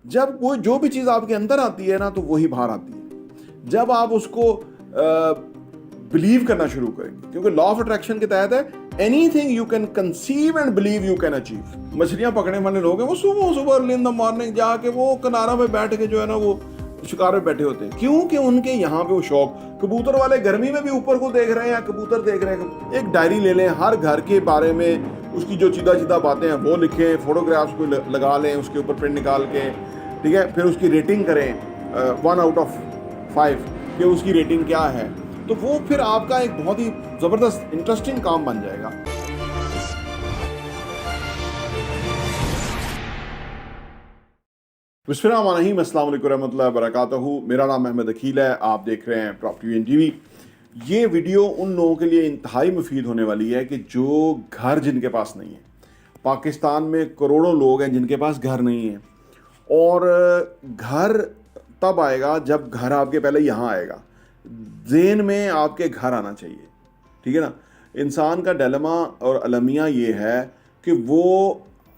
जब वो जो भी चीज़ आपके अंदर आती है ना तो वही बाहर आती है जब आप उसको बिलीव करना शुरू करेंगे, क्योंकि लॉ ऑफ अट्रैक्शन के तहत है anything you can conceive and believe you can achieve. मछलियां पकड़ने वाले लोग हैं वो सुबह सुबह अर्ली इन द मॉर्निंग जाके वो किनारा पे बैठ के जो है ना वो शिकार पे बैठे होते हैं, क्योंकि उनके यहाँ पे वो शौक। कबूतर वाले गर्मी में भी ऊपर को देख रहे हैं या कबूतर देख रहे हैं। एक डायरी ले लें, हर घर के बारे में उसकी जो सीधा सीधा बातें हैं वो लिखें, फोटोग्राफ्स को लगा लें उसके ऊपर प्रिंट निकाल के, ठीक है। फिर उसकी रेटिंग करें 1 आउट ऑफ 5 कि उसकी रेटिंग क्या है, तो वो फिर आपका एक बहुत ही ज़बरदस्त इंटरेस्टिंग काम बन जाएगा। बिस्मिल्लाहिर्रहमानिर्रहीम, अस्सलाम वालेकुम रहमतुल्लाहि व बरकातहू। मेरा नाम अहमद अकील है, आप देख रहे हैं प्रॉपर्टी एंड टीवी। ये वीडियो उन लोगों के लिए इंतहाई मुफीद होने वाली है कि जो घर जिनके पास नहीं है। पाकिस्तान में करोड़ों लोग हैं जिनके पास घर नहीं है, और घर तब आएगा जब घर आपके पहले यहाँ आएगा। ज़हन में आपके घर आना चाहिए, ठीक है ना। इंसान का डिलेमा और अलमिया ये है कि वो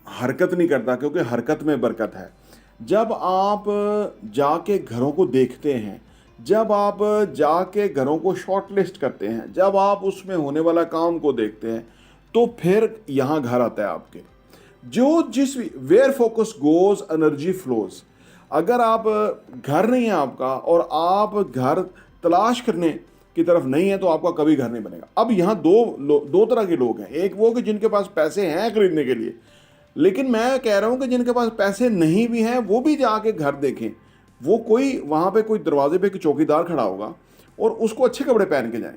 हरकत नहीं करता, क्योंकि हरकत में बरकत है। जब आप जाके घरों को देखते हैं, जब आप जाके घरों को शॉर्ट लिस्ट करते हैं, जब आप उसमें होने वाला काम को देखते हैं, तो फिर यहाँ घर आता है आपके। जो जिस where focus goes energy flows. अगर आप घर नहीं है आपका और आप घर तलाश करने की तरफ नहीं है, तो आपका कभी घर नहीं बनेगा। अब यहाँ दो तरह के लोग हैं। एक वो कि जिनके पास पैसे हैं खरीदने के लिए, लेकिन मैं कह रहा हूँ कि जिनके पास पैसे नहीं भी हैं वो भी जाके घर देखें। वो कोई वहाँ पे कोई दरवाजे पे कोई चौकीदार खड़ा होगा और उसको अच्छे कपड़े पहन के जाएं।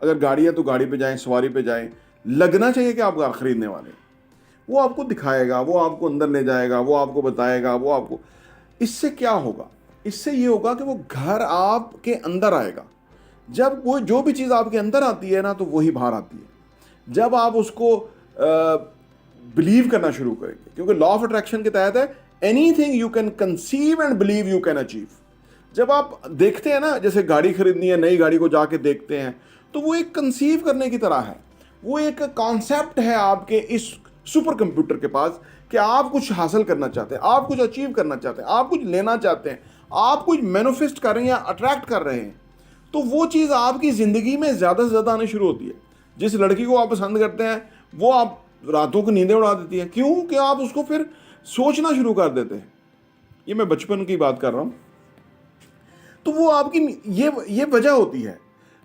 अगर गाड़ी है तो गाड़ी पे जाएं, सवारी पे जाएं। लगना चाहिए कि आप घर खरीदने वाले हैं। वो आपको दिखाएगा, वो आपको अंदर ले जाएगा, वो आपको बताएगा, वो आपको। इससे क्या होगा? इससे ये होगा कि वो घर आपके अंदर आएगा। जब वो जो भी चीज़ आपके अंदर आती है ना तो वही बाहर आती है जब आप उसको बिलीव करना शुरू करेंगे, क्योंकि लॉ ऑफ अट्रैक्शन के तहत है anything you can conceive and believe you can achieve. जब आप देखते हैं ना, जैसे गाड़ी खरीदनी है, नई गाड़ी को जाके देखते हैं, तो वो एक कंसीव करने की तरह है। वो एक कॉन्सेप्ट है आपके इस सुपर कंप्यूटर के पास कि आप कुछ हासिल करना चाहते हैं, आप कुछ अचीव करना चाहते हैं, आप कुछ लेना चाहते हैं, आप कुछ मैनिफेस्ट कर रहे हैं या अट्रैक्ट कर रहे हैं, तो वो चीज़ आपकी ज़िंदगी में ज़्यादा से ज़्यादा आनी शुरू होती है। जिस लड़की को आप पसंद करते हैं वो आप रातों को नींदें उड़ा देती है। क्यों? कि आप उसको फिर सोचना शुरू कर देते हैं। ये मैं बचपन की बात कर रहा हूँ। तो वो आपकी ये वजह होती है।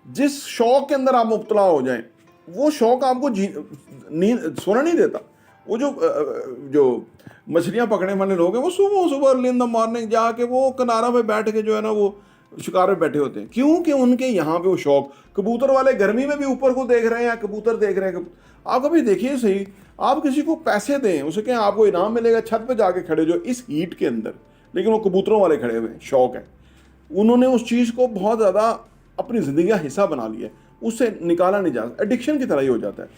जिस शौक के अंदर आप मुब्तला हो जाएं, वो शौक आपको नींद सोना नहीं देता। वो जो मछलियां पकड़ने वाले लोग हैं वो सुबह सुबह अर्ली इन द मॉर्निंग जाके वो किनारा पे बैठ के जो है ना वो शिकार पे बैठे होते हैं, क्योंकि उनके यहाँ पे वो शौक। कबूतर वाले गर्मी में भी ऊपर को देख रहे हैं या कबूतर देख रहे हैं। आप कभी देखिए सही, आप किसी को पैसे दें, उसे कहें आपको इनाम मिलेगा, छत पे जाके खड़े जो इस हीट के अंदर, लेकिन वो कबूतरों वाले खड़े हुए हैं, शौक है। उन्होंने उस चीज़ को बहुत ज़्यादा अपनी ज़िंदगी का हिस्सा बना लिया, उससे निकाला नहीं जा सकता। एडिक्शन की तरह ही हो जाता है।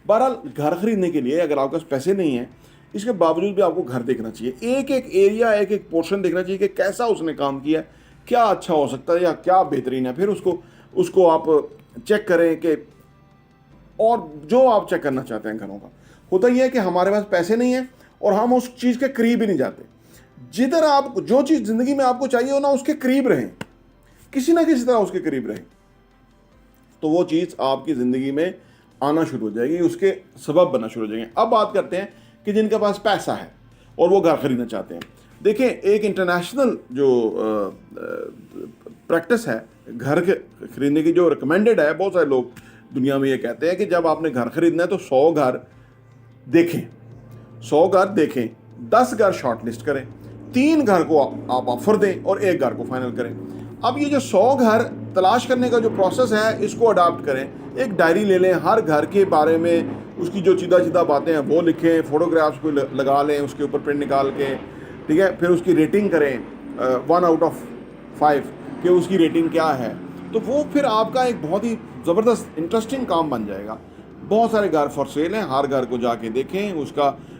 बहरहाल घर खरीदने के लिए अगर आपके पास पैसे नहीं हैं, इसके बावजूद भी आपको घर देखना चाहिए। एक एक एरिया, एक एक पोर्शन देखना चाहिए कि कैसा उसने काम किया, क्या अच्छा हो सकता है या क्या बेहतरीन है। फिर उसको आप चेक करें कि, और जो आप चेक करना चाहते हैं घरों का। होता यह है कि हमारे पास पैसे नहीं है और हम उस चीज़ के करीब ही नहीं जाते। जिधर आप जो चीज़ ज़िंदगी में आपको चाहिए हो ना, उसके करीब रहें, किसी ना किसी तरह उसके करीब रहें, तो वो चीज़ आपकी ज़िंदगी में आना शुरू हो जाएगी, उसके सबब बनना शुरू हो जाएंगे। अब बात करते हैं कि जिनके पास पैसा है और वो घर खरीदना चाहते हैं। देखें, एक इंटरनेशनल जो प्रैक्टिस है घर के खरीदने की, जो रिकमेंडेड है, बहुत सारे लोग दुनिया में ये कहते हैं कि जब आपने घर खरीदना है तो 100 घर देखें, 100 घर देखें, 10 घर शॉर्ट लिस्ट करें, 3 घर को आप ऑफर दें और 1 घर को फाइनल करें। अब ये जो 100 घर तलाश करने का जो प्रोसेस है, इसको अडॉप्ट करें। एक डायरी ले लें, हर घर के बारे में उसकी जो सीधा सीधा बातें हैं वो लिखें, फोटोग्राफ्स को लगा लें उसके ऊपर प्रिंट निकाल के, ठीक है। फिर उसकी रेटिंग करें 1 आउट ऑफ 5 कि उसकी रेटिंग क्या है, तो वो फिर आपका एक बहुत ही ज़बरदस्त इंटरेस्टिंग काम बन जाएगा। बहुत सारे घर फॉर सेल हैं, हर घर को जाके देखें,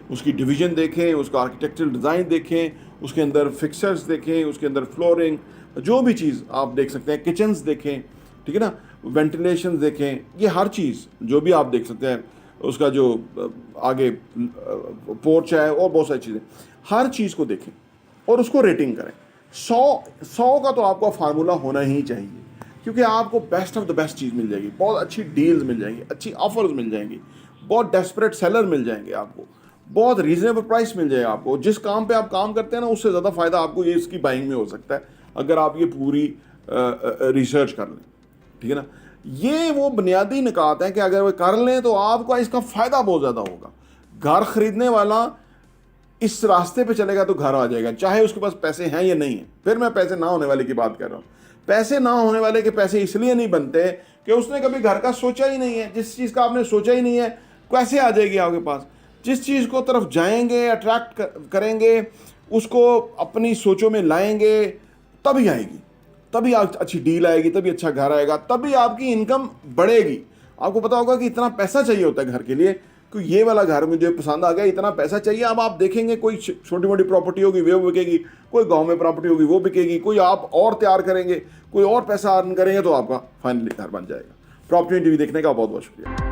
उसकी डिवीज़न देखें, उसका आर्किटेक्चरल डिज़ाइन देखें, उसके अंदर फिक्सर्स देखें, उसके अंदर फ्लोरिंग, जो भी चीज़ आप देख सकते हैं, किचन्स देखें, ठीक है ना, वेंटिलेशन देखें, ये हर चीज़ जो भी आप देख सकते हैं, उसका जो आगे पोर्च है और बहुत सारी चीज़ें, हर चीज़ को देखें। और उसको रेटिंग करें। 100 का तो आपका फार्मूला होना ही चाहिए, क्योंकि आपको बेस्ट ऑफ द बेस्ट चीज़ मिल जाएगी, बहुत अच्छी डील्स मिल जाएंगी, अच्छी ऑफर्स मिल जाएंगी, बहुत डेस्परेट सेलर मिल जाएंगे आपको, बहुत रीजनेबल प्राइस मिल जाएगा आपको। जिस काम पे आप काम करते हैं ना, उससे ज़्यादा फ़ायदा आपको ये इसकी बाइंग में हो सकता है अगर आप ये पूरी रिसर्च कर लें, ठीक है ना। ये वो बुनियादी निकात हैं कि अगर वो कर लें तो आपका इसका फ़ायदा बहुत ज़्यादा होगा। घर ख़रीदने वाला इस रास्ते पे चलेगा तो घर आ जाएगा, चाहे उसके पास पैसे हैं या नहीं है। फिर मैं पैसे ना होने वाले की बात कर रहा हूँ। पैसे ना होने वाले के पैसे इसलिए नहीं बनते कि उसने कभी घर का सोचा ही नहीं है। जिस चीज़ का आपने सोचा ही नहीं है, कैसे आ जाएगी आपके पास? जिस चीज़ को तरफ जाएंगे, अट्रैक्ट करेंगे, उसको अपनी सोचों में लाएंगे, तभी आएगी, तभी अच्छी डील आएगी, तभी अच्छा घर आएगा, तभी आपकी इनकम बढ़ेगी। आपको पता होगा कि इतना पैसा चाहिए होता है घर के लिए, कि ये वाला घर मुझे पसंद आ गया, इतना पैसा चाहिए। अब आप देखेंगे कोई छोटी मोटी प्रॉपर्टी होगी वो बिकेगी, कोई गांव में प्रॉपर्टी होगी वो बिकेगी, कोई आप और तैयार करेंगे, कोई और पैसा अर्न करेंगे तो आपका फाइनली घर बन जाएगा। प्रॉपर्टी टीवी देखने का बहुत बहुत शुक्रिया।